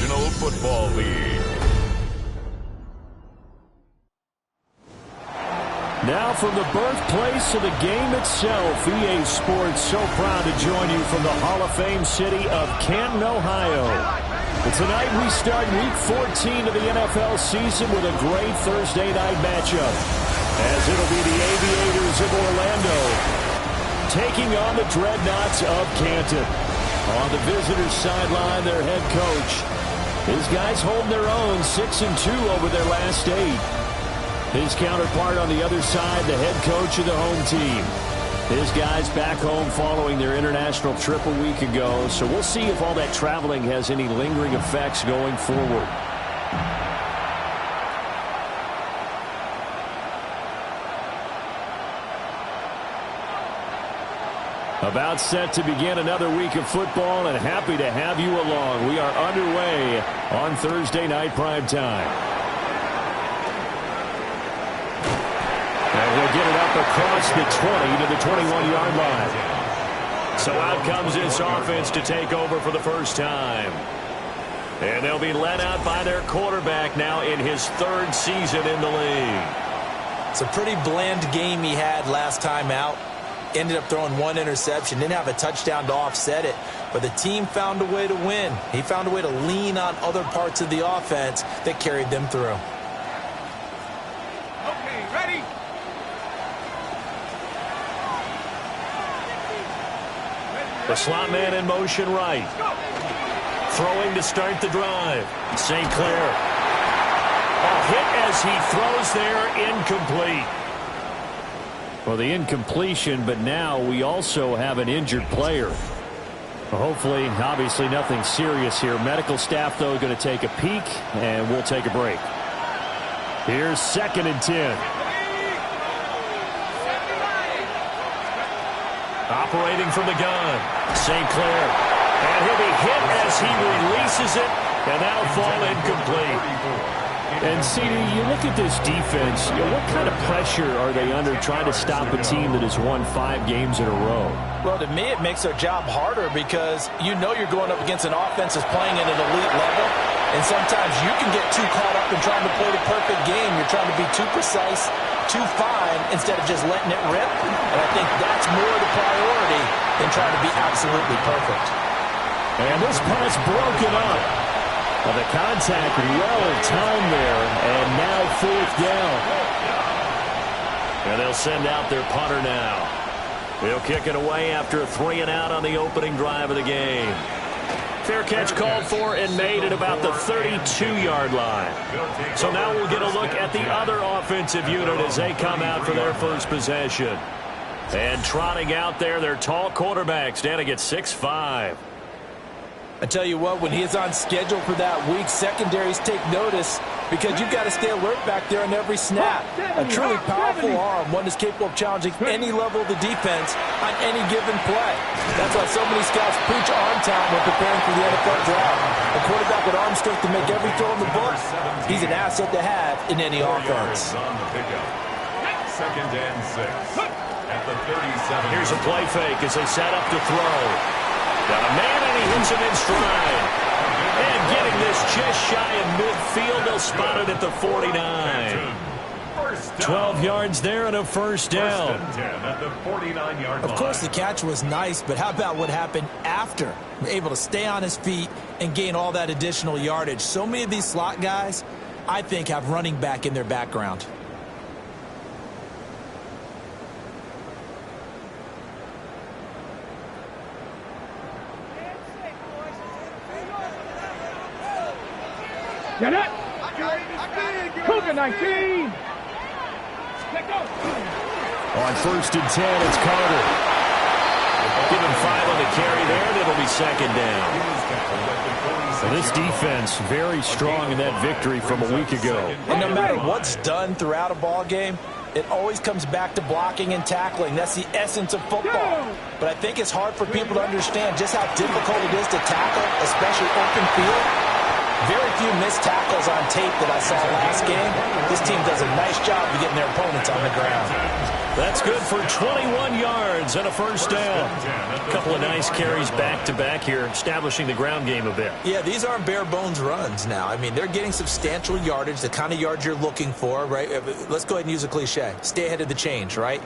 National Football League. Now from the birthplace of the game itself, EA Sports so proud to join you from the Hall of Fame city of Canton, Ohio. But tonight we start Week 14 of the NFL season with a great Thursday night matchup, as it'll be the Aviators of Orlando taking on the Dreadnoughts of Canton. On the visitors' sideline, their head coach. His guys holding their own, 6-2 over their last 8. His counterpart on the other side, the head coach of the home team. His guys back home following their international trip a week ago, so we'll see if all that traveling has any lingering effects going forward. About set to begin another week of football, and happy to have you along. We are underway on Thursday night primetime. And he'll get it up across the 20 to the 21-yard line. So out comes this offense to take over for the first time. And they'll be led out by their quarterback now in his 3rd season in the league. It's a pretty bland game he had last time out. Ended up throwing 1 interception. Didn't have a touchdown to offset it. But the team found a way to win. He found a way to lean on other parts of the offense that carried them through. Okay, ready? The slot man in motion right. Throwing to start the drive. St. Clair. A hit as he throws there, incomplete. Well, the incompletion, but now we also have an injured player. Hopefully, obviously nothing serious here. Medical staff, though, going to take a peek, and we'll take a break. Here's 2nd and 10. Operating from the gun, St. Clair. And he'll be hit as he releases it, and that'll fall incomplete. And, CD, you look at this defense, what kind of pressure are they under trying to stop a team that has won 5 games in a row? Well, to me, it makes their job harder because you know you're going up against an offense that's playing at an elite level, and sometimes you can get too caught up in trying to play the perfect game. You're trying to be too precise, too fine, instead of just letting it rip. And I think that's more the priority than trying to be absolutely perfect. And this pass broken up. Well, the contact well-timed there, and now 4th down. And they'll send out their punter now. He'll kick it away after a 3-and-out on the opening drive of the game. Fair catch called for and made at about the 32-yard line. So now we'll get a look at the other offensive unit as they come out for their first possession. And trotting out there, their tall quarterback standing at 6'5". I tell you what, when he is on schedule for that week, secondaries take notice because you've got to stay alert back there on every snap. A truly powerful arm, one that's capable of challenging any level of the defense on any given play. That's why so many scouts preach arm talent when preparing for the NFL draft. A quarterback with arm strength to make every throw in the book, he's an asset to have in any offense. 2nd and 6 at the 37. Here's a play fake as they set up to throw. Got a man, and he hits him in stride. And getting this just shy of midfield, they'll spot it at the 49. 12 yards there and a first down. At the 49-yard line. Of course, the catch was nice, but how about what happened after? Able to stay on his feet and gain all that additional yardage. So many of these slot guys, I think, have running back in their background. Get it! Cougar 19! Let go! On 1st and 10, it's Carter. Give him 5 on the carry there, and it'll be 2nd down. So this defense very strong in that victory from a week ago. And no matter what's done throughout a ball game, it always comes back to blocking and tackling. That's the essence of football. But I think it's hard for people to understand just how difficult it is to tackle, especially open field. Very few missed tackles on tape that I saw last game. This team does a nice job of getting their opponents on the ground. That's good for 21 yards and a first down. A couple of nice carries back-to-back here, establishing the ground game a bit. Yeah, these aren't bare-bones runs now. I mean, they're getting substantial yardage, the kind of yards you're looking for, right? Let's go ahead and use a cliche. Stay ahead of the change, right?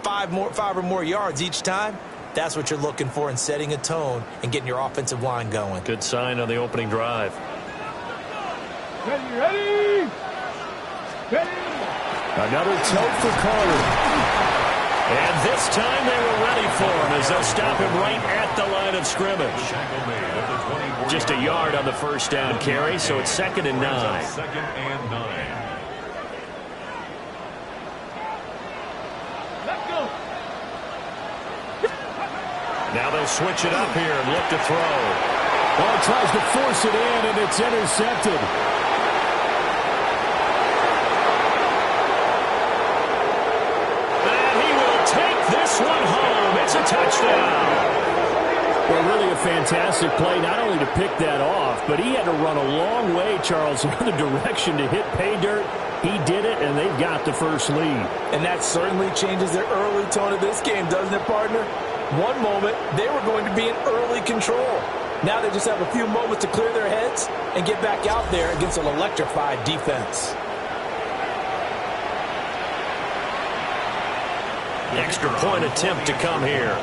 5 or more yards each time. That's what you're looking for in setting a tone and getting your offensive line going. Good sign on the opening drive. Ready? Another tote for Carter. And this time they were ready for him as they'll stop him right at the line of scrimmage. Just a yard on the first down carry, so it's 2nd and 9. Second and 9. Let's go. Now they'll switch it up here and look to throw. Ball tries to force it in, and it's intercepted. And he will take this one home. It's a touchdown. Well, really a fantastic play, not only to pick that off, but he had to run a long way, Charles, in the direction to hit pay dirt. He did it, and they've got the first lead. And that certainly changes the early tone of this game, doesn't it, partner? One moment, they were going to be in early control. Now they just have a few moments to clear their heads and get back out there against an electrified defense. Extra point attempt to come here.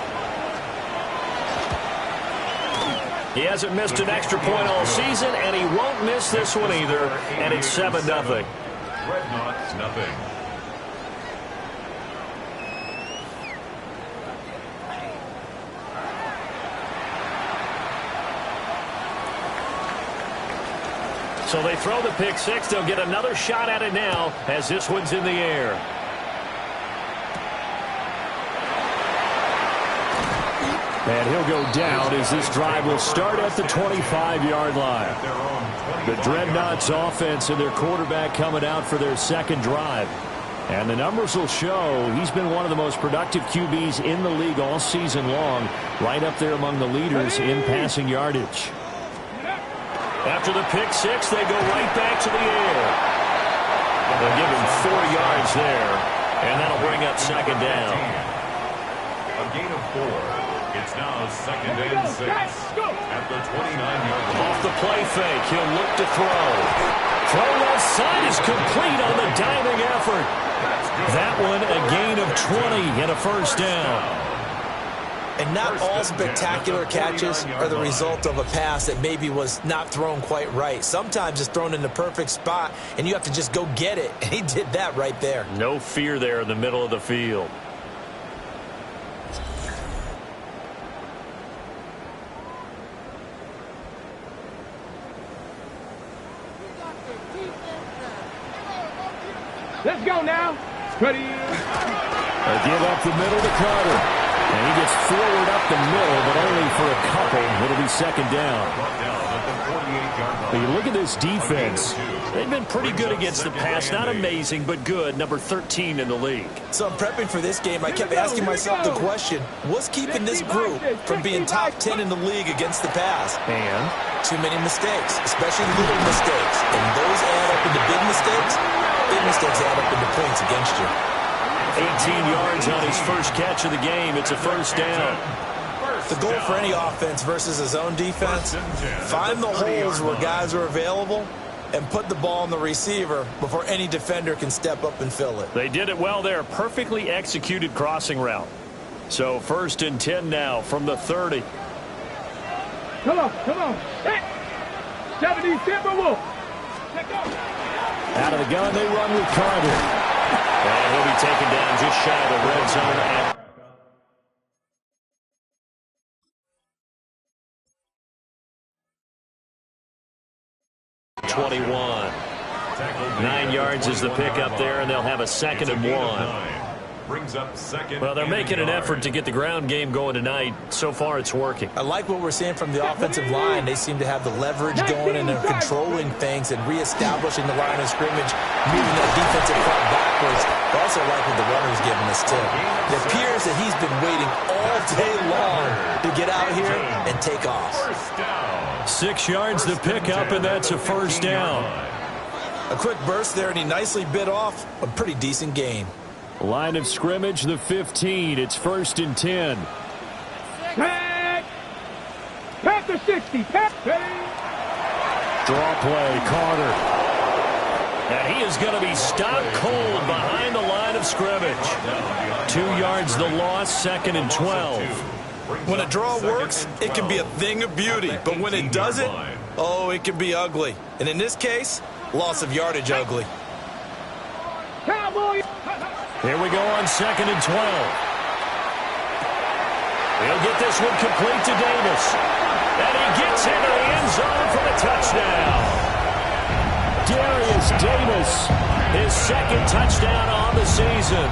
He hasn't missed an extra point all season, and he won't miss this one either, and it's 7-0. Dreadnoughts, nothing. So they throw the pick six. They'll get another shot at it now as this one's in the air. And he'll go down as this drive will start at the 25-yard line. The Dreadnoughts offense and their quarterback coming out for their second drive. And the numbers will show he's been one of the most productive QBs in the league all season long, right up there among the leaders in passing yardage. After the pick six, they go right back to the air. They'll give him 4 yards there, and that'll bring up second down. A gain of 4. It's now 2nd and 6 at the 29-yard line. Off the play fake, he'll look to throw. Throw left side is complete on the diving effort. That one a gain of 20 and a first down. And not all spectacular catches are the result of a pass that maybe was not thrown quite right. Sometimes it's thrown in the perfect spot, and you have to just go get it. And he did that right there. No fear there in the middle of the field. Let's go now. Ready? A give up the middle to Carter. And he gets forward up the middle, but only for a couple. It'll be second down. But you look at this defense. They've been pretty good against the pass. Not amazing, but good. Number 13 in the league. So I'm prepping for this game. I kept asking myself the question, what's keeping this group from being top 10 in the league against the pass? And too many mistakes, especially little mistakes. And those add up into big mistakes. Big mistakes add up into points against you. 18 yards on his first catch of the game. It's a first down. The goal for any offense versus his own defense, find the holes where guys are available and put the ball on the receiver before any defender can step up and fill it. They did it well there. Perfectly executed crossing route. So 1st and 10 now from the 30. Come on. Hey! 70 Timberwolf. Let's go. Out of the gun, they run with Carter. And he'll be taken down just shy of the red zone at 21. 9 yards is the pickup there, and they'll have a 2nd and 1. Brings up second. Well, they're making an effort to get the ground game going tonight. So far, it's working. I like what we're seeing from the offensive line. They seem to have the leverage going, and they're controlling things and reestablishing the line of scrimmage, moving that defensive front backwards. I also like what the runner's giving us, too. It appears that he's been waiting all day long to get out here and take off. First down. 6 yards to pick up, and that's a first down. A quick burst there, and he nicely bit off a pretty decent gain. Line of scrimmage, the 15. It's 1st and 10. Pack the 60. Pack. Draw play, Carter. And he is going to be stopped cold behind the line of scrimmage. 2 yards the loss, 2nd and 12. When a draw works, it can be a thing of beauty. But when it doesn't, oh, it can be ugly. And in this case, loss of yardage ugly. Cowboy. Here we go on 2nd and 12. He'll get this one complete to Davis. And he gets into the end zone for the touchdown. Darius Davis, his 2nd touchdown on the season.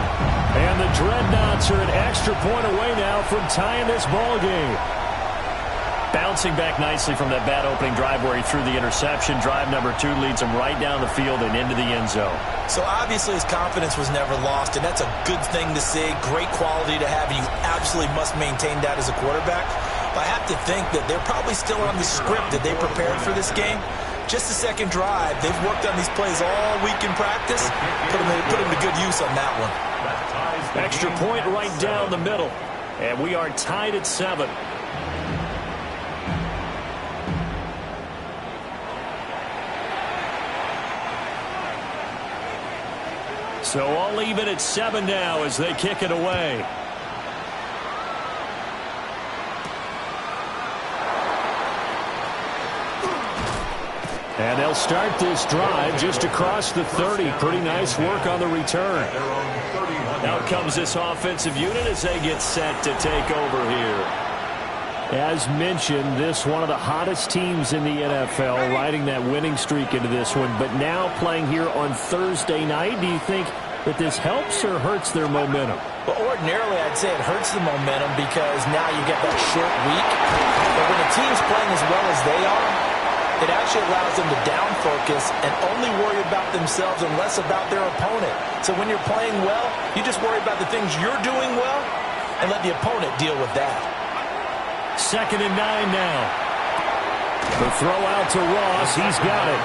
And the Dreadnoughts are an extra point away now from tying this ball game. Bouncing back nicely from that bad opening drive where he threw the interception. Drive number 2 leads him right down the field and into the end zone. So obviously his confidence was never lost, and that's a good thing to see. Great quality to have, and you absolutely must maintain that as a quarterback. But I have to think that they're probably still on the script that they prepared for this game. Just the 2nd drive. They've worked on these plays all week in practice. Put them to good use on that one. Extra point right down the middle. And we are tied at 7. So all even at 7 now as they kick it away. And they'll start this drive just across the 30. Pretty nice work on the return. Out comes this offensive unit as they get set to take over here. As mentioned, this one of the hottest teams in the NFL, riding that winning streak into this one, but now playing here on Thursday night. Do you think that this helps or hurts their momentum? Well, ordinarily, I'd say it hurts the momentum because now you get that short week. But when a team's playing as well as they are, it actually allows them to down focus and only worry about themselves and less about their opponent. So when you're playing well, you just worry about the things you're doing well and let the opponent deal with that. 2nd and 9 now. The throw out to Ross. He's got it.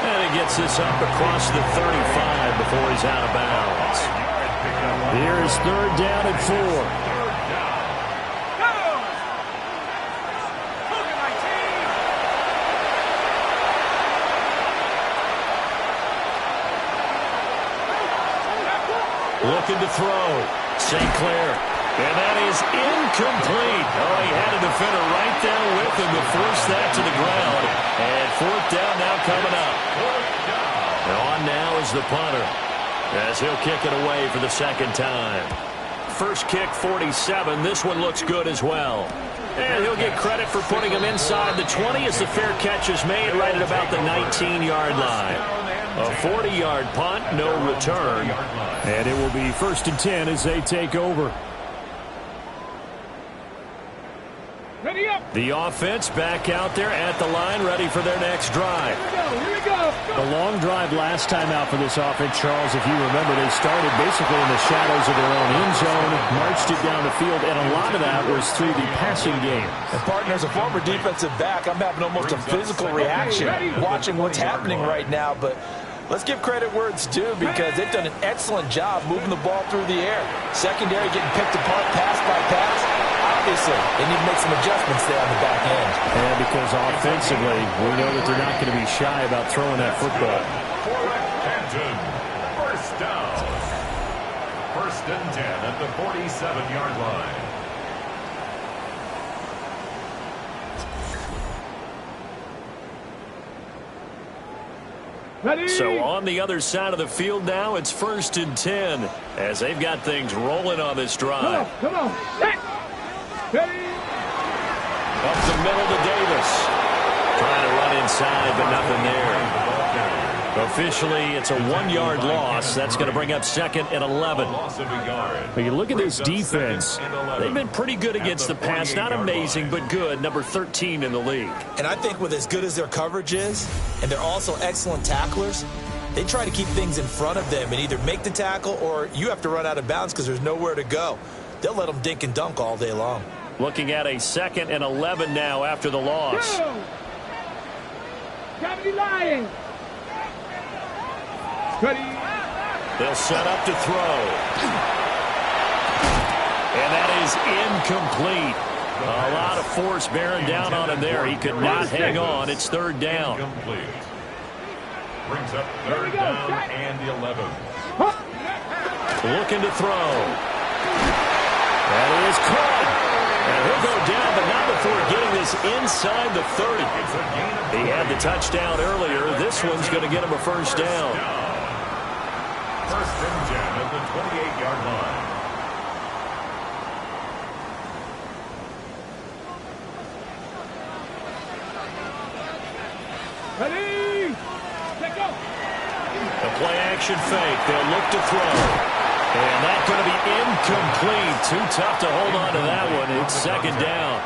And he gets this up across the 35 before he's out of bounds. Here's 3rd down and 4. Looking to throw. St. Clair. And that is incomplete. Oh, he had a defender right there with him to force that to the ground. And 4th down now coming up. And on now is the punter as he'll kick it away for the 2nd time. First kick, 47. This one looks good as well. And he'll get credit for putting him inside the 20 as the fair catch is made right at about the 19-yard line. A 40-yard punt, no return. And it will be 1st and 10 as they take over. Ready up. The offense back out there at the line, ready for their next drive. Here we go. The long drive last time out for this offense, Charles, if you remember, they started basically in the shadows of their own end zone, marched it down the field, and a lot of that was through the passing game. And partner, as a former defensive back, I'm having almost a physical reaction watching what's happening right now, but let's give credit where it's due because they've done an excellent job moving the ball through the air. Secondary getting picked apart pass by pass. Obviously, they need to make some adjustments there on the back end. Yeah, because offensively, we know that they're not going to be shy about throwing that football. Canton, first down. 1st and 10 at the 47-yard line. Ready. So on the other side of the field now, it's 1st and 10 as they've got things rolling on this drive. Come on. Ready. Up the middle to Davis. Trying to run inside, but nothing there. Officially, it's a 1-yard loss. That's going to bring up 2nd and 11. But you look at this defense. They've been pretty good against the pass. Not amazing, but good. Number 13 in the league. And I think with as good as their coverage is, and they're also excellent tacklers, they try to keep things in front of them and either make the tackle or you have to run out of bounds because there's nowhere to go. They'll let them dink and dunk all day long. Looking at a 2nd and 11 now after the loss. Cavity lying. Ready. They'll set up to throw. And that is incomplete. A lot of force bearing down on him there. He could not hang on. It's third down. Incomplete. Brings up third down and 11. Looking to throw. That is caught. And he'll go down, but not before getting this inside the 30. He had the touchdown earlier. This one's going to get him a first down. First and 10 at the 28-yard line. Ready. Let go. The play action fake. They'll look to throw. And that's going to be incomplete. Too tough to hold on to that one. It's second down.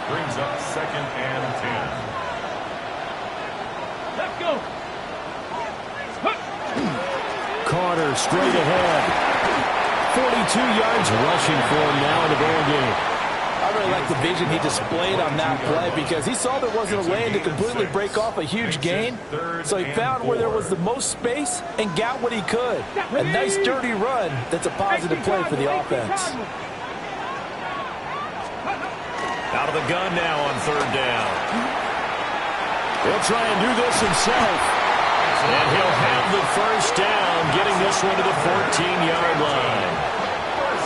Brings up second and 10. Let's go. Carter straight ahead. 42 yards rushing for him now in the ball game. I really like the vision he displayed on that play because he saw there wasn't a lane to completely break off a huge gain. So he found where there was the most space and got what he could. A nice dirty run that's a positive play for the offense. Out of the gun now on third down. He'll try and do this himself. And he'll have the first down, getting this one to the 14-yard line.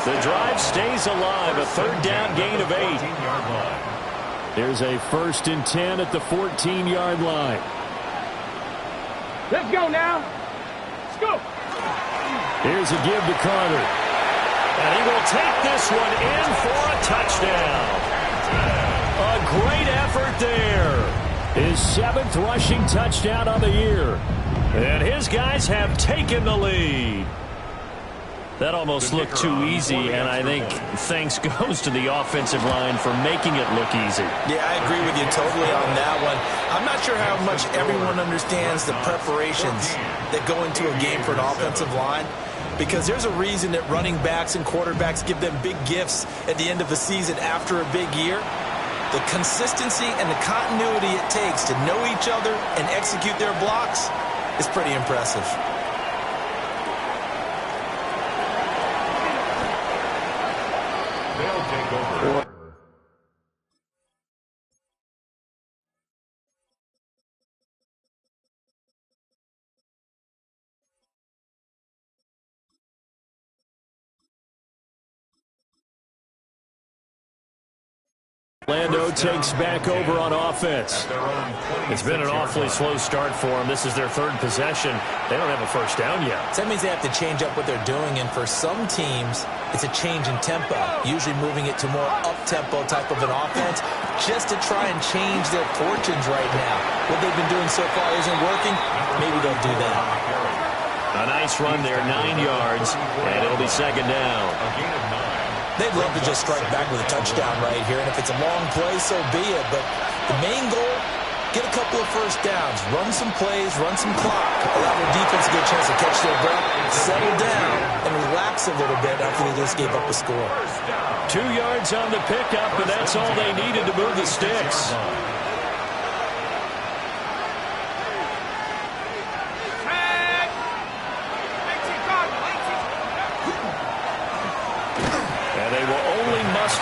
The drive stays alive, a third down gain of 8. There's a first and 10 at the 14-yard line. Let's go now. Let's go. Here's a give to Carter. And he will take this one in for a touchdown. A great effort there. His 7th rushing touchdown of the year. And his guys have taken the lead. That almost looked too easy, and I think thanks goes to the offensive line for making it look easy. Yeah, I agree with you totally on that one. I'm not sure how much everyone understands the preparations that go into a game for an offensive line, because there's a reason that running backs and quarterbacks give them big gifts at the end of the season after a big year. The consistency and the continuity it takes to know each other and execute their blocks is pretty impressive. They'll take over. Orlando takes back over on offense. It's been an awfully slow start for them. This is their third possession. They don't have a first down yet. So that means they have to change up what they're doing, and for some teams, it's a change in tempo, usually moving it to more up-tempo type of an offense just to try and change their fortunes right now. What they've been doing so far isn't working. Maybe they'll do that. A nice run there, 9 yards, and it'll be second down. A gain of 9. They'd love to just strike back with a touchdown right here, and if it's a long play, so be it. But the main goal, get a couple of first downs, run some plays, run some clock, allow their defense a good chance to catch their breath, settle down, and relax a little bit after they just gave up a score. 2 yards on the pickup, and that's all they needed to move the sticks.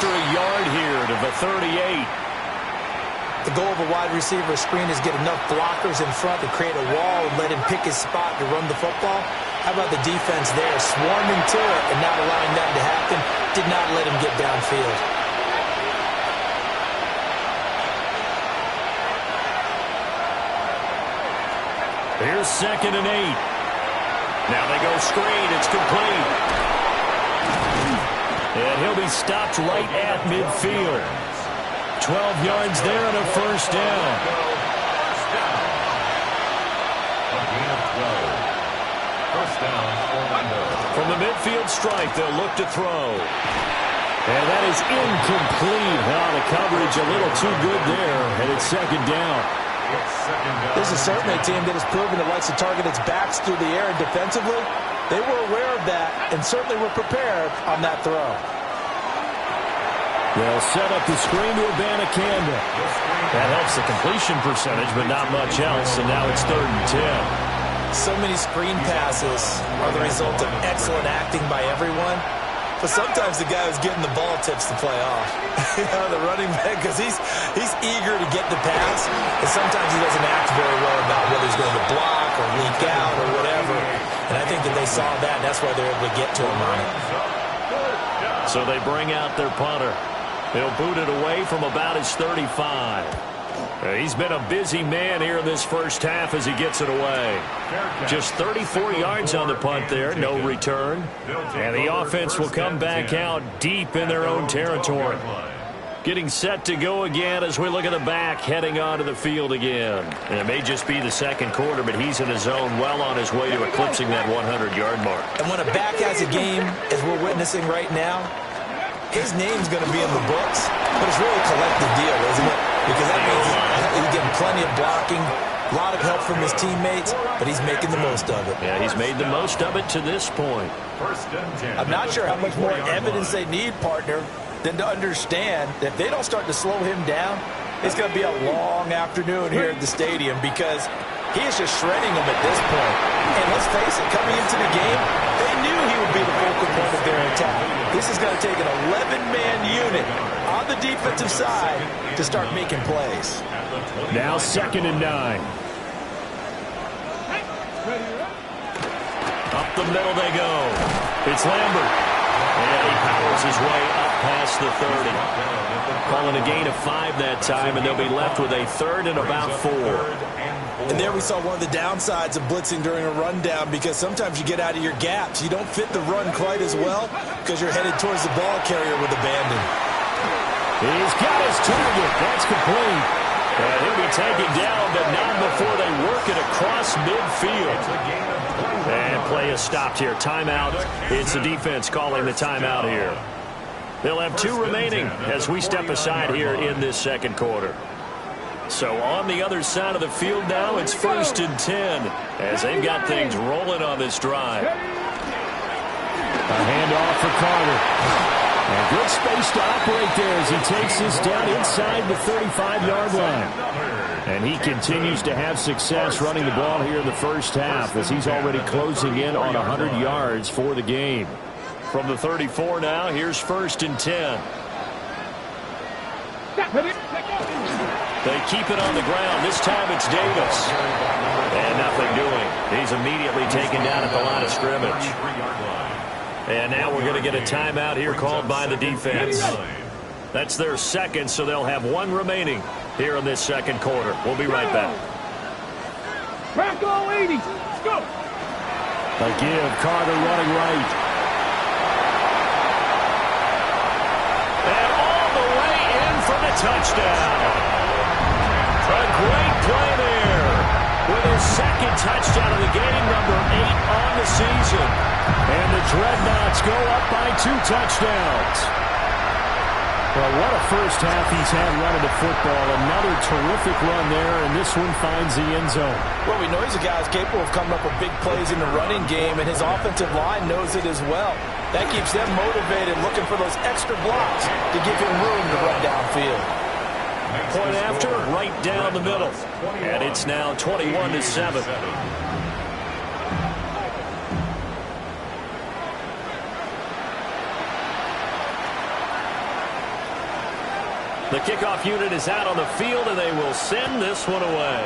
A yard here to the 38. The goal of a wide receiver screen is get enough blockers in front to create a wall and let him pick his spot to run the football. How about the defense there, swarming to it and not allowing that to happen? Did not let him get downfield. Here's second and 8. Now they go screen. It's complete. And he'll be stopped right at midfield. 12 yards there and a first down. A gain of 12. First down, Orlando. From the midfield strike, they'll look to throw. And that is incomplete. The coverage a little too good there, and it's second down. This is certainly a team that has proven it likes to target its backs through the air, and defensively, they were aware of that and certainly were prepared on that throw. They'll set up the screen to abandon Canton. That helps the completion percentage, but not much else, and now it's 3rd and 10. So many screen passes are the result of excellent acting by everyone, but sometimes the guy who's getting the ball tips the play off. The running back, because he's eager to get the pass, and sometimes he doesn't act very well about whether he's going to block or leak out or whatever, and I think that they saw that, and that's why they're able to get to him on it. So they bring out their punter. He'll boot it away from about his 35. He's been a busy man here in this first half as he gets it away. Just 34 yards on the punt there, no return. And the offense will come back out deep in their own territory. Getting set to go again as we look at the back, heading onto the field again. And it may just be the second quarter, but he's in his zone, well on his way to eclipsing that 100-yard mark. And when a back has a game, as we're witnessing right now, his name's going to be in the books, but it's really a collective deal, isn't it? Because that means he's getting plenty of blocking, a lot of help from his teammates, but he's making the most of it. Yeah, he's made the most of it to this point. I'm not sure how much more evidence they need, partner, than to understand that if they don't start to slow him down, it's going to be a long afternoon here at the stadium because he is just shredding them at this point. And let's face it, coming into the game, they knew he would be the focal point of their attack. This is going to take an 11-man unit on the defensive side to start making plays. Now 2nd and 9. Up the middle they go. It's Lambert. And he powers his way up past the 30. Calling a gain of 5 that time, and they'll be left with a 3rd and about 4. And there we saw one of the downsides of blitzing during a rundown because sometimes you get out of your gaps. You don't fit the run quite as well because you're headed towards the ball carrier with abandon. He's got his target. That's complete. And he'll be taken down, but not before they work it across midfield. And play is stopped here. Timeout. It's the defense calling the timeout here. They'll have 2 remaining as we step aside here in this second quarter. So on the other side of the field now, it's 1st and 10 as they've got things rolling on this drive. A handoff for Carter. And good space to operate there as he takes this down inside the 35-yard line. And he continues to have success running the ball here in the first half as he's already closing in on 100 yards for the game. From the 34 now, here's 1st and 10. They keep it on the ground. This time it's Davis. And nothing doing. He's immediately taken down at the line of scrimmage. And now we're going to get a timeout here called by the defense. That's their 2nd, so they'll have 1 remaining here in this second quarter. We'll be right back. Crack all 80. Let's go. A give. Carter running right. And all the way in for the touchdown. A great play there with his 2nd touchdown of the game, number 8 on the season. And the Dreadnoughts go up by 2 touchdowns. Well, what a first half he's had running the football. Another terrific run there, and this one finds the end zone. Well, we know he's a guy who's capable of coming up with big plays in the running game, and his offensive line knows it as well. That keeps them motivated, looking for those extra blocks to give him room to run downfield. Point after, right down the middle. And it's now 21-7. The kickoff unit is out on the field, and they will send this one away.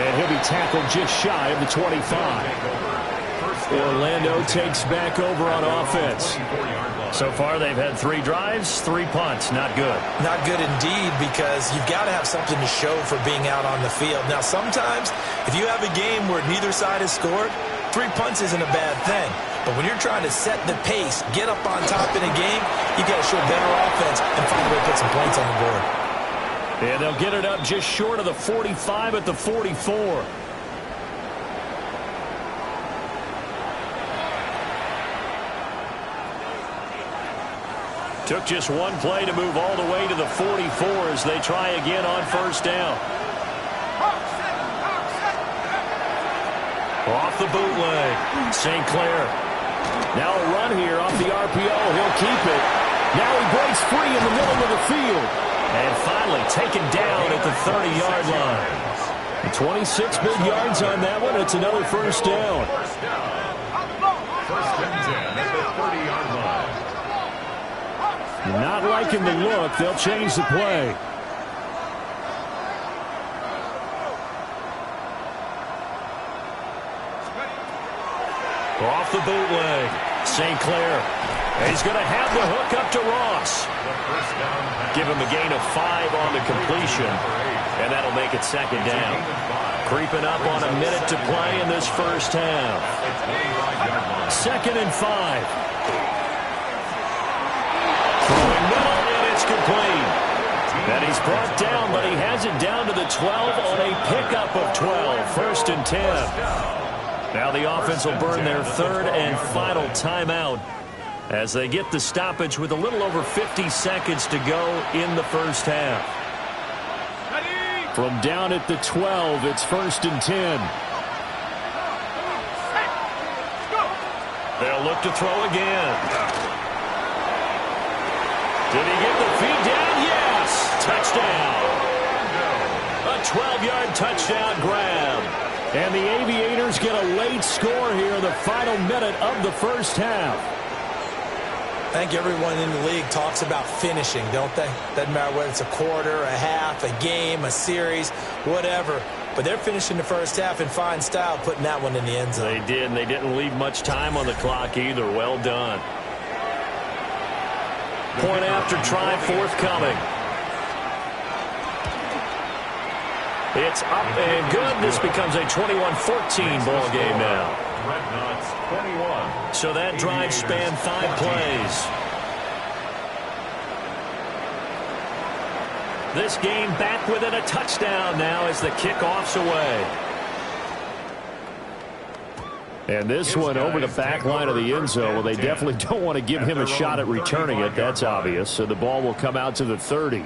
And he'll be tackled just shy of the 25. Orlando takes back over on offense. So far, they've had 3 drives, 3 punts. Not good. Not good indeed, because you've got to have something to show for being out on the field. Now, sometimes, if you have a game where neither side has scored, 3 punts isn't a bad thing. But when you're trying to set the pace, get up on top in a game, you've got to show better offense and find a way to put some points on the board. And they'll get it up just short of the 45 at the 44. Took just 1 play to move all the way to the 44 as they try again on 1st down. Off the bootleg. St. Clair. Now a run here off the RPO. He'll keep it. Now he breaks free in the middle of the field. And finally taken down at the 30-yard line. 26 big yards on that one. It's another first down. First and 10 at the 30-yard line. Not liking the look. They'll change the play. Off the bootleg. St. Clair. He's going to have the hook up to Ross. Give him a gain of 5 on the completion. And that'll make it second down. Creeping up on a minute to play in this first half. Second and 5. Throwing middle, and it's complete. And he's brought down, but he has it down to the 12 on a pickup of 12. First and 10. Now the offense will burn their third and final timeout as they get the stoppage with a little over 50 seconds to go in the first half. From down at the 12, it's first and 10. They'll look to throw again. Did he get the feed down? Yes! Touchdown. A 12-yard touchdown grab. And the Aviators get a late score here in the final minute of the first half. I think everyone in the league talks about finishing, don't they? Doesn't matter whether it's a quarter, a half, a game, a series, whatever. But they're finishing the first half in fine style, putting that one in the end zone. They did, and they didn't leave much time on the clock either. Well done. Point after try forthcoming. It's up and good. This becomes a 21-14 ball game now. So that drive spanned 5 plays. This game back within a touchdown now as the kickoff's away. And this one over the back line of the end zone. Well, they definitely don't want to give him a shot at returning it. That's obvious. So the ball will come out to the 30.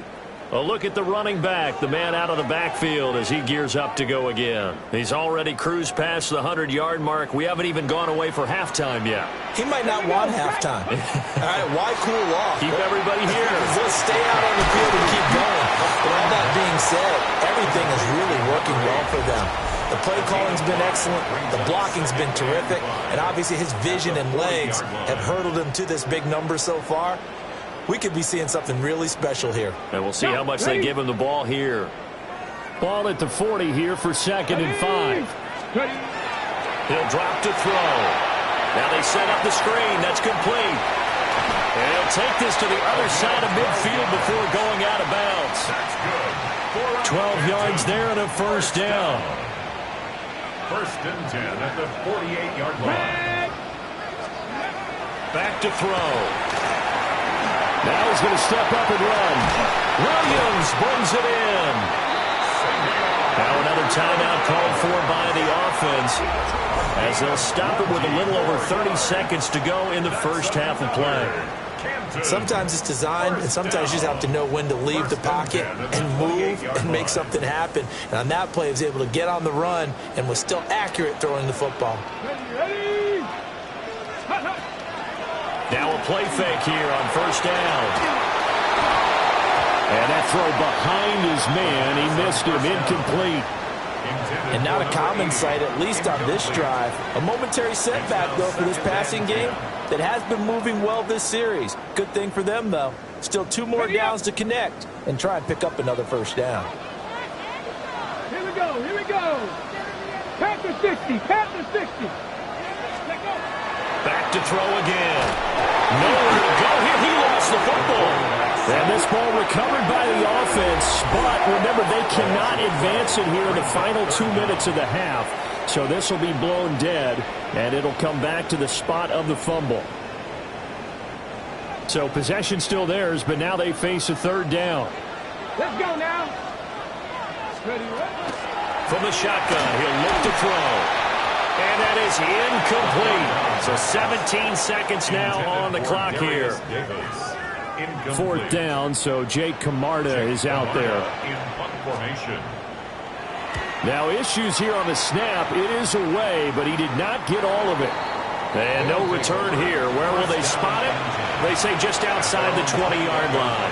A look at the running back, the man out of the backfield as he gears up to go again. He's already cruised past the 100-yard mark. We haven't even gone away for halftime yet. He might not want halftime. All right, why cool off? Keep everybody here. Let's stay out on the field and keep going. But all that being said, everything is really working well for them. The play calling's been excellent. The blocking's been terrific. And obviously his vision and legs have hurdled him to this big number so far. We could be seeing something really special here. And we'll see how much they give him the ball here. Ball at the 40 here for second and 5. He'll drop to throw. Now they set up the screen. That's complete. And he'll take this to the other side of midfield before going out of bounds. 12 yards there and a first down. First and 10 at the 48-yard line. Back to throw. Now he's going to step up and run. Williams brings it in. Now another timeout called for by the offense as they'll stop it with a little over 30 seconds to go in the first half of play. Sometimes it's designed, and sometimes you just have to know when to leave the pocket and move and make something happen. And on that play, he was able to get on the run and was still accurate throwing the football. Now a play fake here on first down. And that throw behind his man. He missed him. Incomplete. And not a common sight, at least on this drive. A momentary setback, though, for this passing game that has been moving well this series. Good thing for them, though. Still 2 more downs to connect and try and pick up another first down. Here we go. Here we go. Panther 60. Panther 60. Back to throw again. Nowhere to go here. He lost the football. And this ball recovered by the offense. But remember, they cannot advance it here in the final 2 minutes of the half. So this will be blown dead, and it'll come back to the spot of the fumble. So possession still theirs, but now they face a third down. Let's go now. Ready. From the shotgun, he'll look to throw. And that is incomplete. So 17 seconds now on the clock here. Fourth down, so Jake Camarda is out there. Now issues here on the snap. It is away, but he did not get all of it. And no return here. Where will they spot it? They say just outside the 20-yard line.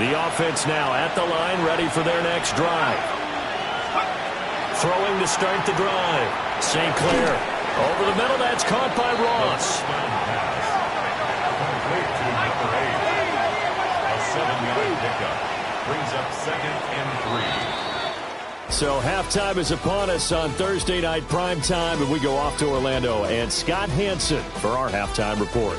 The offense now at the line, ready for their next drive. Throwing to start the drive. St. Clair over the middle. That's caught by Ross. A 7-yard pickup brings up 2nd and 3. So halftime is upon us on Thursday night primetime, and we go off to Orlando. And Scott Hansen for our halftime report.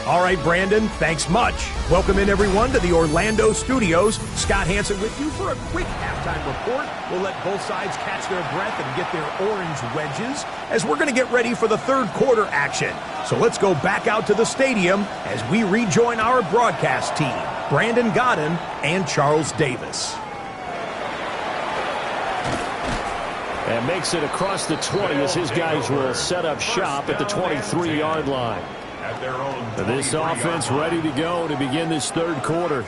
All right, Brandon, thanks much. Welcome in, everyone, to the Orlando studios. Scott Hansen with you for a quick halftime report. We'll let both sides catch their breath and get their orange wedges as we're going to get ready for the third quarter action. So let's go back out to the stadium as we rejoin our broadcast team, Brandon Godden and Charles Davis. And makes it across the 20 as his guys will set up shop at the 23-yard line. This offense ready to go to begin this third quarter.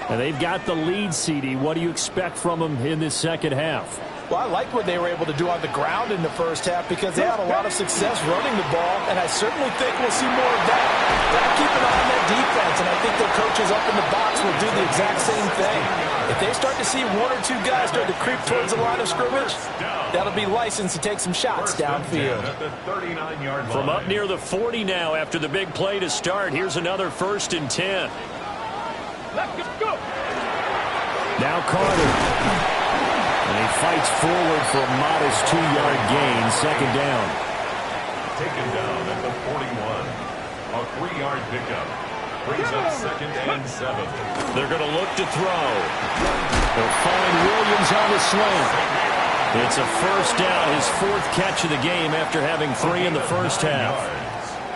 And they've got the lead, CD. What do you expect from them in this second half? Well, I like what they were able to do on the ground in the first half because they had a lot of success running the ball, and I certainly think we'll see more of that. Gotta keep an eye on that defense, and I think their coaches up in the box will do the exact same thing. If they start to see one or two guys start to creep towards the line of scrimmage, that'll be licensed to take some shots downfield. From up near the 40 now after the big play to start, here's another 1st and 10. Let's go. Now Carter. And he fights forward for a modest 2-yard gain, 2nd down. Taken down at the 41. A 3-yard pickup. Brings up 2nd and 7. They're going to look to throw. They'll find Williams on the slant. It's a 1st down, his 4th catch of the game after having 3 in the first half.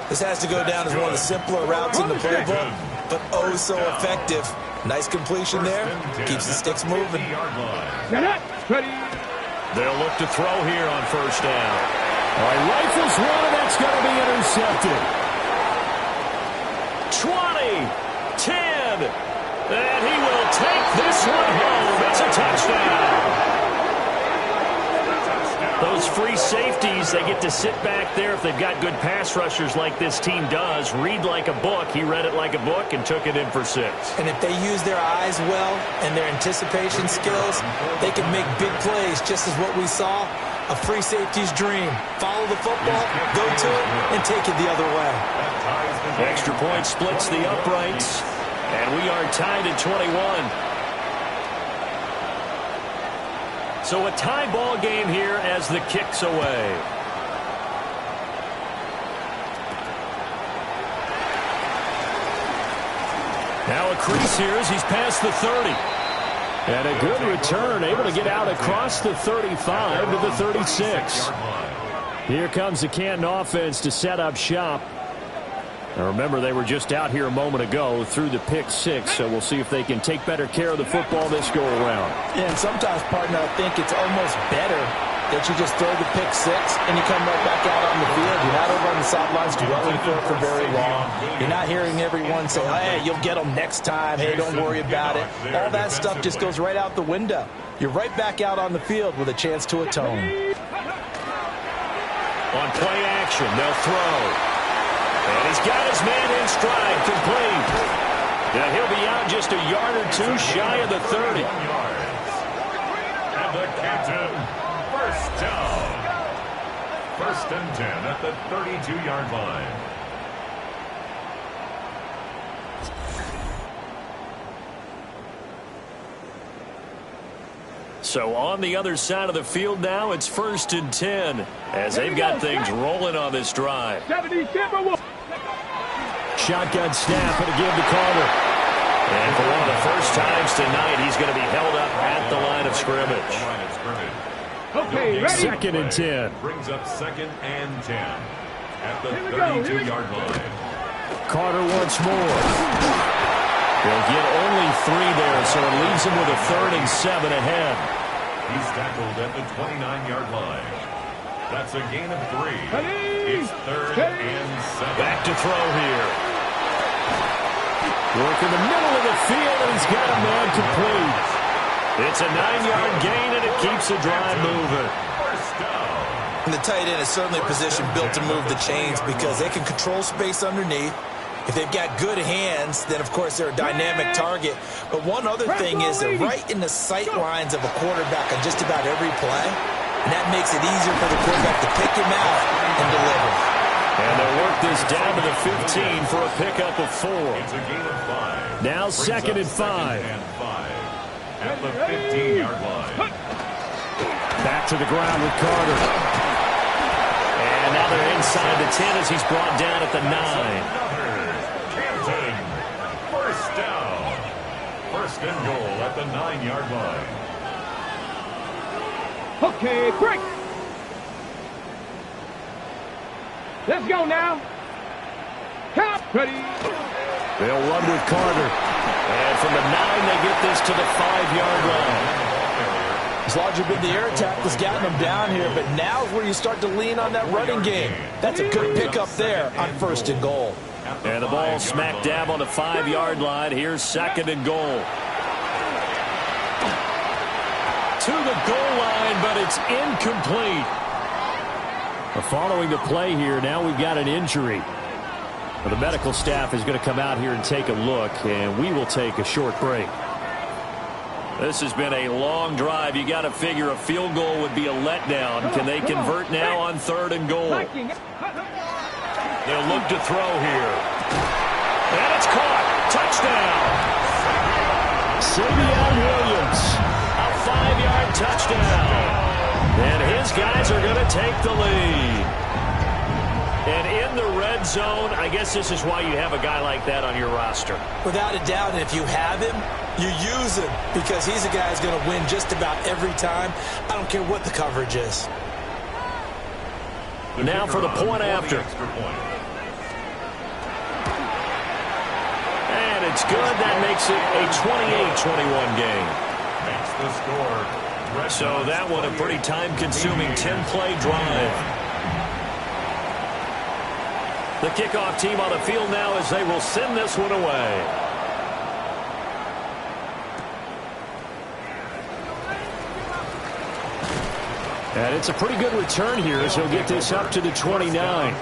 This has to go down as one of the simpler routes in the playbook, but oh so effective. Nice completion there. Keeps the sticks moving. They'll look to throw here on 1st down. All right, rifles one, and that's going to be intercepted. 20, 10, and he will take this one home. It's a touchdown. Those free safeties, they get to sit back there if they've got good pass rushers like this team does. Read like a book. He read it like a book and took it in for 6. And if they use their eyes well and their anticipation skills, they can make big plays, just as what we saw. A free safety's dream. Follow the football, go to it, and take it the other way. Extra point splits the uprights, and we are tied at 21. So a tie ball game here as the kick's away. Now a crease here as he's past the 30. And a good return, able to get out across the 35 to the 36. Here comes the Canton offense to set up shop. Now remember, they were just out here a moment ago through the pick 6, so we'll see if they can take better care of the football this go around. Yeah, and sometimes, partner, I think it's almost better that you just throw the pick 6 and you come right back out on the field. You're not over on the sidelines dwelling for very long. You're not hearing everyone say, hey, you'll get them next time. Hey, don't worry about it. All that stuff just goes right out the window. You're right back out on the field with a chance to atone. On play action, they'll throw. And he's got his man in stride, complete. Now he'll be out just a yard or two shy of the 30. And the Canton 1st down. 1st and 10 at the 32-yard line. So on the other side of the field now, it's 1st and 10 as they've got things rolling on this drive. Shotgun snap and a give to Carter. And for one of the first times tonight, he's going to be held up at the line of scrimmage. Okay, ready. 2nd and 10. Brings up 2nd and 10 at the 32-yard line. Carter once more. They'll get only 3 there, so it leaves him with a 3rd and 7 ahead. He's tackled at the 29-yard line. That's a gain of 3. It's 3rd and 7. Back to throw here. Work in the middle of the field, and he's got a man complete. It's a 9-yard gain, and it keeps the drive moving. And the tight end is certainly a position built to move the chains because they can control space underneath. If they've got good hands, then, of course, they're a dynamic target. But one other thing is they're right in the sight lines of a quarterback on just about every play. And that makes it easier for the quarterback to pick him out and deliver. And they'll work this down to the 15 for a pickup of 4. It's a gain of 5. Now 2nd and 5. At the 15-yard line. Back to the ground with Carter. And now they're inside the 10 as he's brought down at the 9. Canton. First down. First and goal at the 9-yard line. Okay, break. Let's go now. Count. Ready. They'll run with Carter. And from the 9, they get this to the 5-yard line. It's largely been the air attack that's gotten them down here, but now is where you start to lean on that running game. That's a good pickup there on 1st and goal. And the ball smack dab on the 5-yard line. Here's 2nd and goal. To the goal line, but it's incomplete. Following the play here, now we've got an injury. The medical staff is going to come out here and take a look, and we will take a short break. This has been a long drive. You got to figure a field goal would be a letdown. Can they convert now on 3rd and goal? They'll look to throw here. And it's caught. Touchdown. Savion Williams. A 5-yard touchdown. And his guys are going to take the lead. And in the red zone, I guess this is why you have a guy like that on your roster. Without a doubt, and if you have him, you use him because he's a guy who's going to win just about every time. I don't care what the coverage is. Now for the point after. And it's good. That makes it a 28-21 game. Makes the score. So that one a pretty time-consuming 10-play drive. The kickoff team on the field now as they will send this one away. And it's a pretty good return here as he'll get this up to the 29.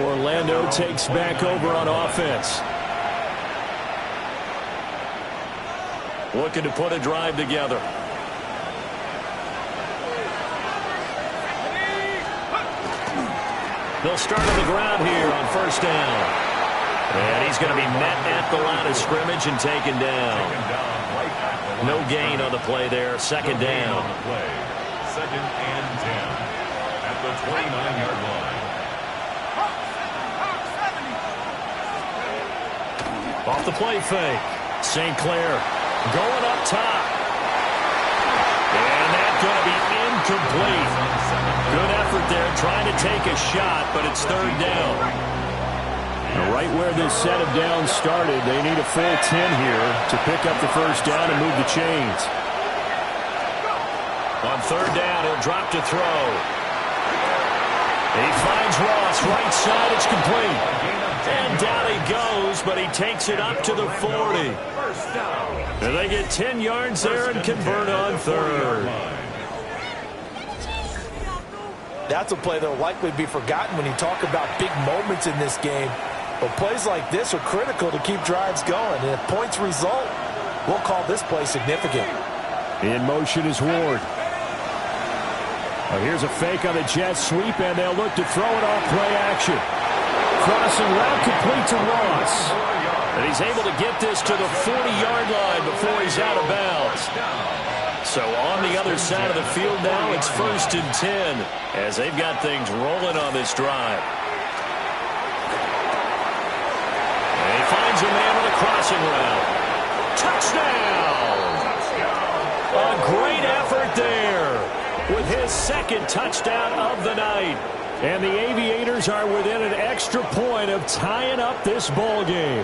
Orlando takes back over on offense. Looking to put a drive together. They'll start on the ground here on 1st down. And he's going to be met at the line of scrimmage and taken down. No gain on the play there. 2nd down. 2nd and 10 at the 29-yard line. Off the play fake. St. Clair going up top. And that's going to be incomplete. Good effort there trying to take a shot, but it's 3rd down. Now right where this set of downs started, they need a full 10 here to pick up the 1st down and move the chains. On 3rd down, he'll drop to throw. He finds Ross, right side, it's complete. And down he goes, but he takes it up to the 40. And they get 10 yards there and convert on 3rd. That's a play that will likely be forgotten when you talk about big moments in this game. But plays like this are critical to keep drives going. And if points result, we'll call this play significant. In motion is Ward. Now here's a fake on the jet sweep, and they'll look to throw it off play action. Crossing route complete to Ross. And he's able to get this to the 40-yard line before he's out of bounds. So on the other side of the field now, it's 1st and 10 as they've got things rolling on this drive. And he finds a man with a crossing route. Touchdown! A great effort there with his 2nd touchdown of the night. And the Aviators are within an extra point of tying up this ball game.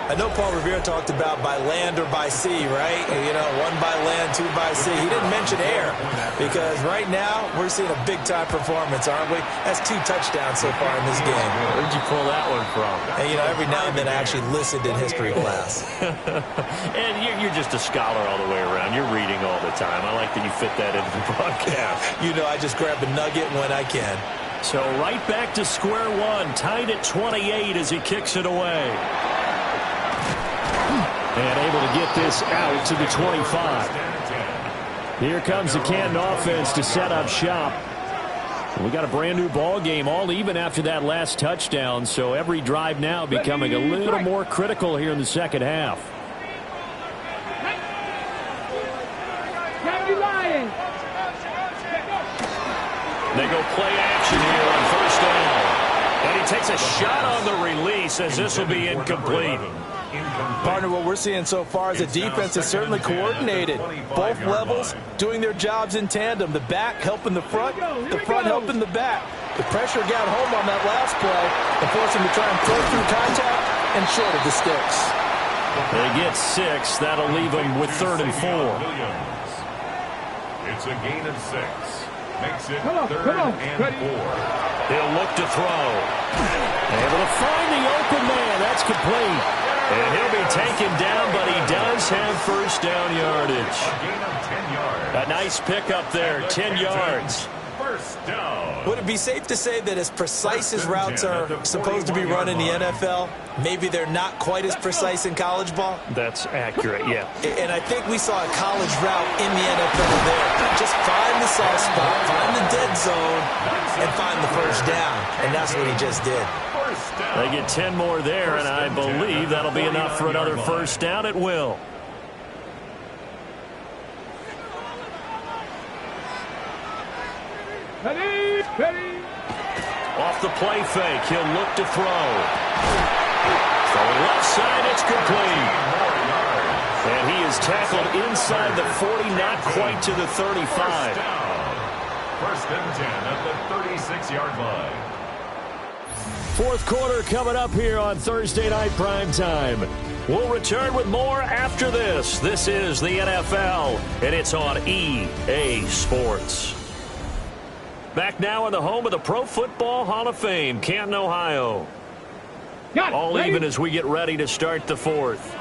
I know Paul Revere talked about by land or by sea, right? You know, 1 by land, 2 by sea. He didn't mention air because right now we're seeing a big-time performance, aren't we? That's 2 touchdowns so far in this game. Where'd you pull that one from? And, you know, every now and then I actually listened in history class. And you're just a scholar all the way around. You're reading all the time. I like that you fit that into the broadcast. You know, I just grab a nugget when I can. So right back to square one, tied at 28 as he kicks it away. And able to get this out to the 25. Here comes the Canton offense to set up shop. We got a brand new ball game, all even after that last touchdown. So every drive now becoming a little more critical here in the second half. They go play action here on first down. And he takes a shot on the release as this will be incomplete. Partner, what we're seeing so far is the defense is certainly coordinated. Both levels doing their jobs in tandem. The back helping the front helping the back. The pressure got home on that last play and forced him to try and throw through contact and short of the sticks. They get 6. That'll leave them with 3rd and 4. It's a gain of 6. Makes it 3rd and 4. He'll look to throw. Able to find the open man. That's complete. And he'll be taken down, but he does have first down yardage. A gain of 10 yards. A nice pickup there, 10 yards. First down. Would it be safe to say that as precise as routes are supposed to be run in the NFL, maybe they're not quite as precise in college ball? That's accurate, yeah. And I think we saw a college route in the NFL there. Just find the soft spot, find the dead zone, and find the first down. And that's what he just did. They get 10 more there, and I believe that'll be enough for another first down at will. Ready. Off the play fake, he'll look to throw. Throwing left side, it's complete. And he is tackled inside the 40, not quite to the 35. First and 10 at the 36-yard line. Fourth quarter coming up here on Thursday Night Primetime. We'll return with more after this. This is the NFL, and it's on EA Sports. Back now in the home of the Pro Football Hall of Fame, Canton, Ohio. All even as we get ready to start the fourth.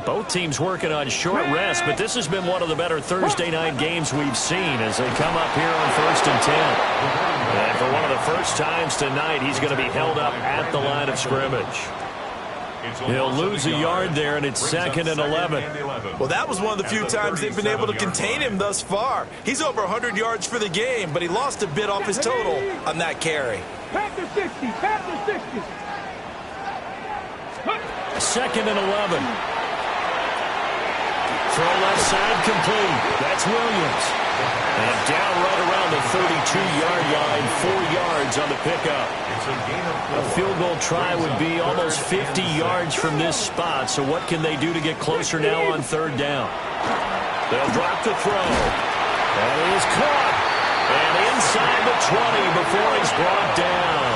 Both teams working on short rest, but this has been one of the better Thursday night games we've seen as they come up here on 1st and 10. And for one of the first times tonight, he's going to be held up at the line of scrimmage. He'll lose a yard there, and it's 2nd and 11. Well, that was one of the few times they've been able to contain him thus far. He's over 100 yards for the game, but he lost a bit off his total on that carry. Panther 60. 2nd and 11. Throw left side complete. That's Williams. And down right around the 32-yard line, 4 yards on the pickup. A field goal try would be almost 50 yards from this spot, so what can they do to get closer now on 3rd down? They'll drop the throw. And he is caught. And inside the 20 before he's brought down.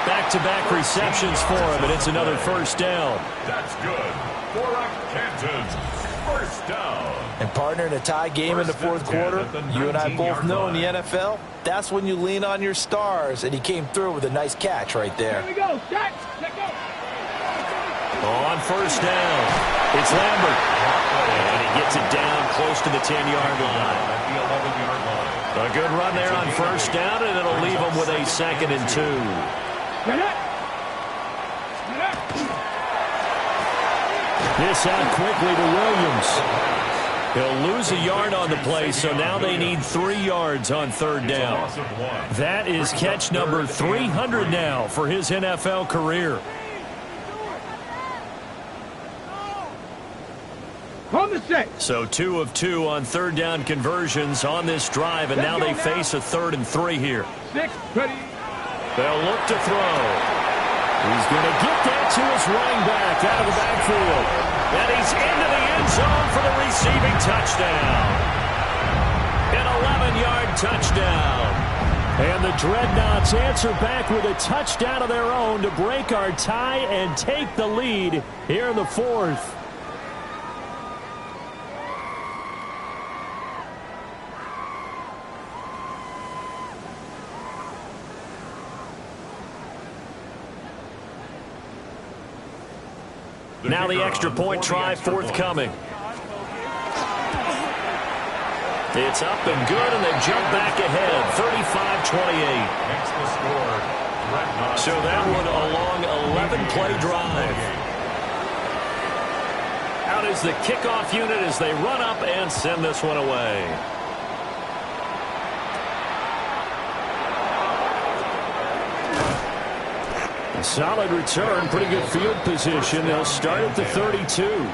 Back-to-back receptions for him, and it's another first down. That's good for Canton. First down. And partner, in a tie game in the fourth quarter, you and I both know in the NFL, that's when you lean on your stars, and he came through with a nice catch right there. Here we go. Set. Let go. On first down, it's Lambert. And he gets it down close to the 10-yard line. At the 11-yard line. A good run there on first down, and it'll leave him with a 2nd and 2. This out quickly to Williams. He'll lose a yard on the play, so now they need 3 yards on 3rd down. That is catch number 300 now for his NFL career. On the set. So 2 of 2 on 3rd down conversions on this drive, and now they face a 3rd and 3 here. 6. Ready. They'll look to throw. He's going to get that to his running back out of the backfield. And he's into the end zone for the receiving touchdown. An 11-yard touchdown. And the Dreadnoughts answer back with a touchdown of their own to break our tie and take the lead here in the fourth. Now the extra point try forthcoming. It's up and good, and they jump back ahead, 35-28. So that one a long 11-play drive. Out is the kickoff unit as they run up and send this one away. A solid return, pretty good field position. They'll start at the 32.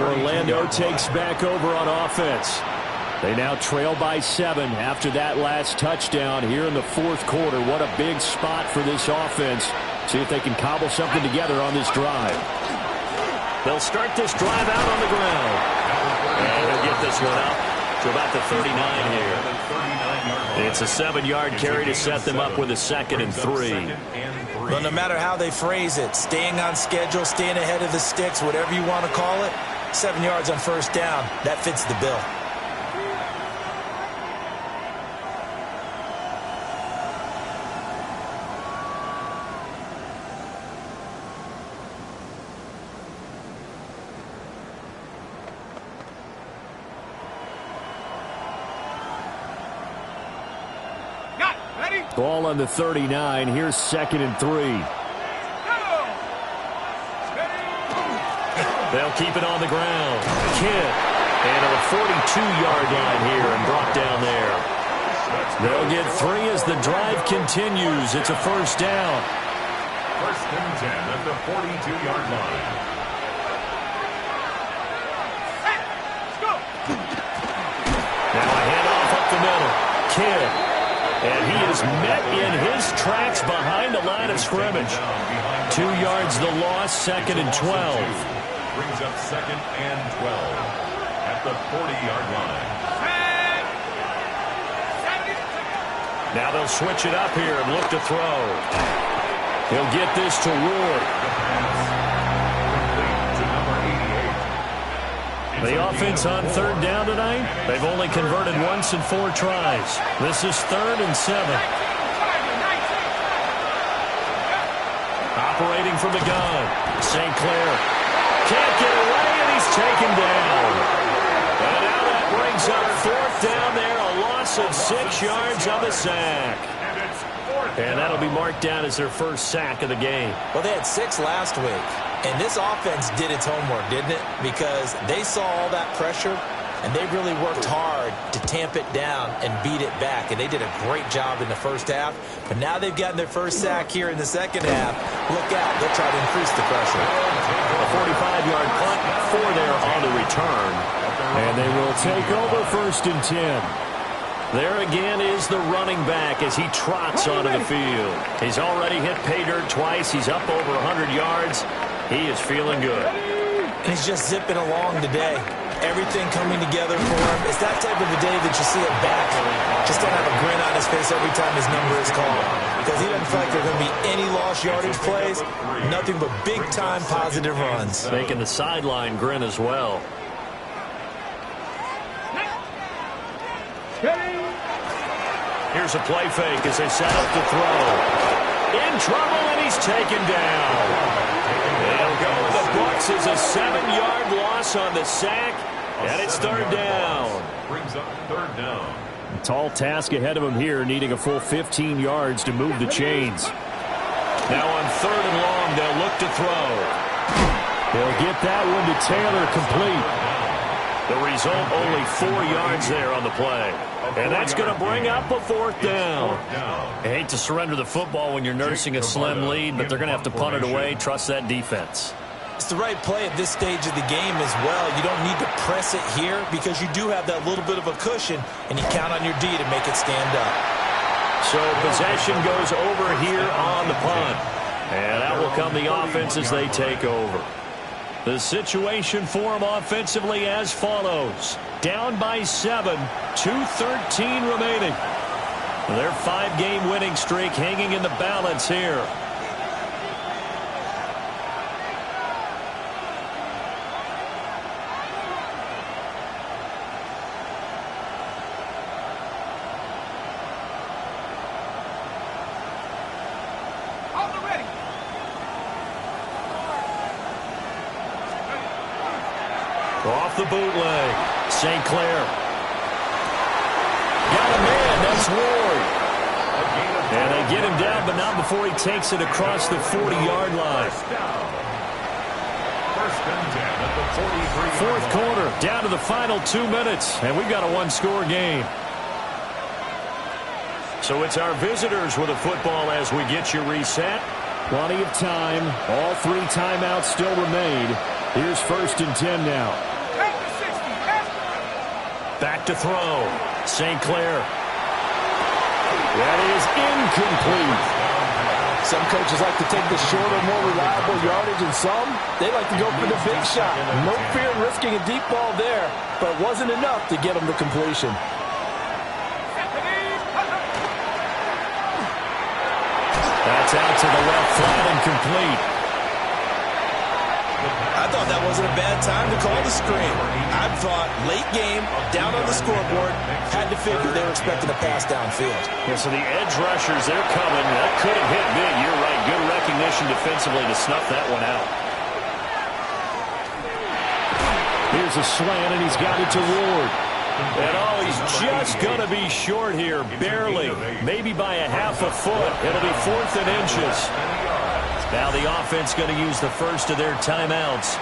Orlando takes back over on offense. They now trail by 7 after that last touchdown here in the fourth quarter. What a big spot for this offense. See if they can cobble something together on this drive. They'll start this drive out on the ground. And they'll get this one up to about the 39 here. It's a 7-yard carry to set them up with a 2nd and 3. Well, no matter how they phrase it, staying on schedule, staying ahead of the sticks, whatever you want to call it, 7 yards on first down, that fits the bill. Ball on the 39. Here's 2nd and 3. They'll keep it on the ground. Kidd. And on the 42-yard line here and brought down there. They'll get 3 as the drive continues. It's a first down. 1st and 10 at the 42-yard line. Now a handoff up the middle. Kidd. And he is met in his tracks behind the line of scrimmage. 2 yards the loss, 2nd and 12. Brings up 2nd and 12 at the 40-yard line. Now they'll switch it up here and look to throw. He'll get this to Ward. The offense on 3rd down tonight, they've only converted once in 4 tries. This is 3rd and 7. Operating from the gun, St. Clair can't get away, and he's taken down. And now that brings up 4th down there, a loss of 6 yards on the sack. And that'll be marked down as their first sack of the game. Well, they had 6 last week. And this offense did its homework, didn't it? Because they saw all that pressure, and they really worked hard to tamp it down and beat it back. And they did a great job in the first half. But now they've gotten their first sack here in the second half. Look out. They'll try to increase the pressure. A 45-yard punt for there on the return. And they will take over 1st and 10. There again is the running back as he trots onto the field. He's already hit pay dirt twice. He's up over 100 yards. He is feeling good. He's just zipping along today. Everything coming together for him. It's that type of a day that you see it back. Just don't have a grin on his face every time his number is called. Because he doesn't feel like there are going to be any lost yardage plays. Nothing but big-time positive runs. Making the sideline grin as well. Here's a play fake as they set up to throw. In trouble, and he's taken down. They'll go with the books as a 7-yard loss on the sack, and it's 3rd down. Brings up 3rd down. A tall task ahead of him here, needing a full 15 yards to move the chains. Now on 3rd and long, they'll look to throw. They'll get that one to Taylor complete. The result, only 4 yards there on the play. And that's going to bring up a 4th down. I hate to surrender the football when you're nursing a slim lead, but they're going to have to punt it away. Trust that defense. It's the right play at this stage of the game as well. You don't need to press it here because you do have that little bit of a cushion, and you count on your D to make it stand up. So possession goes over here on the punt. And out will come the offense as they take over. The situation for them offensively as follows. Down by 7, 2:13 remaining. Their 5-game winning streak hanging in the balance here. Off the bootleg. St. Clair. Got a man. That's Ward. And they get him down, but not before he takes it across the 40-yard line. Fourth quarter, down to the final 2 minutes, and we've got a one-score game. So it's our visitors with a football as we get you reset. Plenty of time. All 3 timeouts still remain. Here's 1st and 10 now. Back to throw. St. Clair. That is incomplete. Some coaches like to take the shorter, more reliable yardage, and some, they like to go for the big shot. No fear in risking a deep ball there, but it wasn't enough to get them to completion. That's out to the left flat and complete. I thought that wasn't a bad time to call the screen. I thought late game, down on the scoreboard, had to figure they were expecting a pass downfield. Yeah, so the edge rushers, they're coming. That could have hit big. You're right. Good recognition defensively to snuff that one out. Here's a slant, and he's got it to Ward. And he's just going to be short here, barely. Maybe by a half a foot. It'll be 4th and inches. Now the offense going to use the first of their timeouts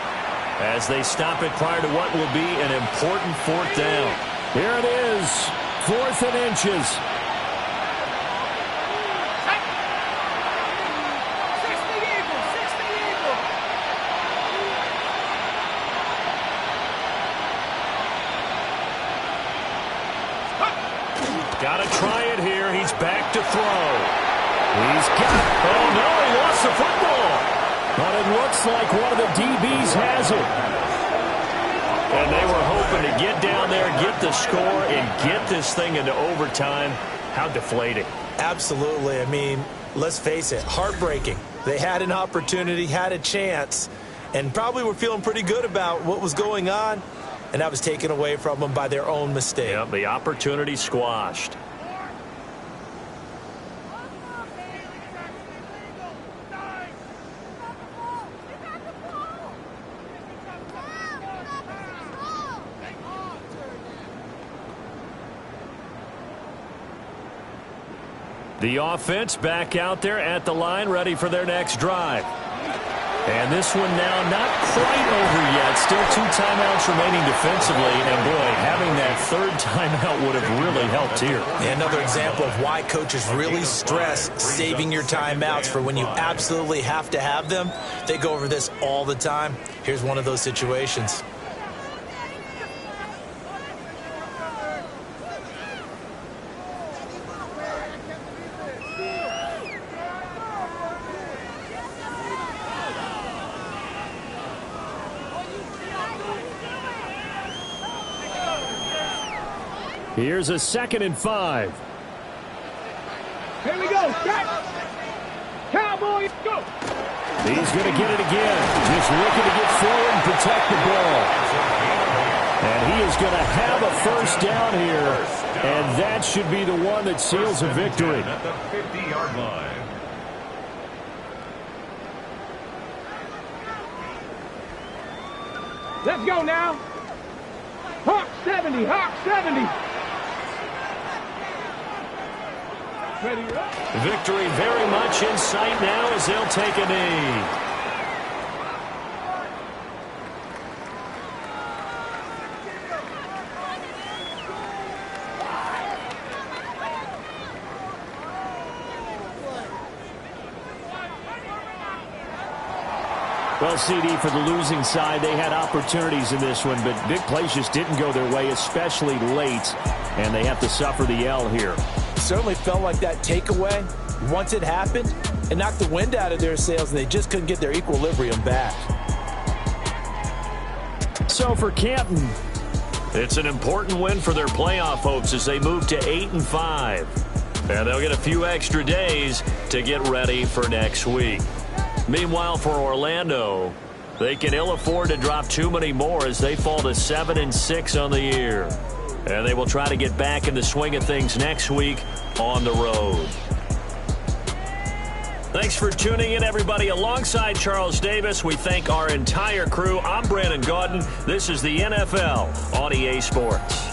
as they stop it prior to what will be an important 4th down. Here it is, 4th and inches. Got to try it here. He's back to throw. He's got, oh no, he lost the football. But it looks like one of the DBs has it. And they were hoping to get down there, get the score, and get this thing into overtime. How deflating. Absolutely. I mean, let's face it, heartbreaking. They had an opportunity, had a chance, and probably were feeling pretty good about what was going on, and that was taken away from them by their own mistake. Yep, the opportunity squashed. The offense back out there at the line, ready for their next drive. And this one now not quite over yet. Still 2 timeouts remaining defensively. And, boy, having that 3rd timeout would have really helped here. Another example of why coaches really stress saving your timeouts for when you absolutely have to have them. They go over this all the time. Here's one of those situations. Here's a 2nd and 5. Here we go. Cowboys, go. He's going to get it again. Just looking to get forward and protect the ball. And he is going to have a 1st down here. And that should be the one that seals a victory. At the 50-yard line. Let's go now. Hawk 70, Hawk 70. Ready up. Victory very much in sight now as they'll take a knee. Well, CD, for the losing side, they had opportunities in this one, but big plays just didn't go their way, especially late, and they have to suffer the L here. Certainly felt like that takeaway, once it happened, it knocked the wind out of their sails, and they just couldn't get their equilibrium back. So for Canton, it's an important win for their playoff hopes as they move to 8-5. And they'll get a few extra days to get ready for next week. Meanwhile, for Orlando, they can ill afford to drop too many more as they fall to 7-6 on the year. And they will try to get back in the swing of things next week on the road. Thanks for tuning in, everybody. Alongside Charles Davis, we thank our entire crew. I'm Brandon Gaudin. This is the NFL on EA Sports.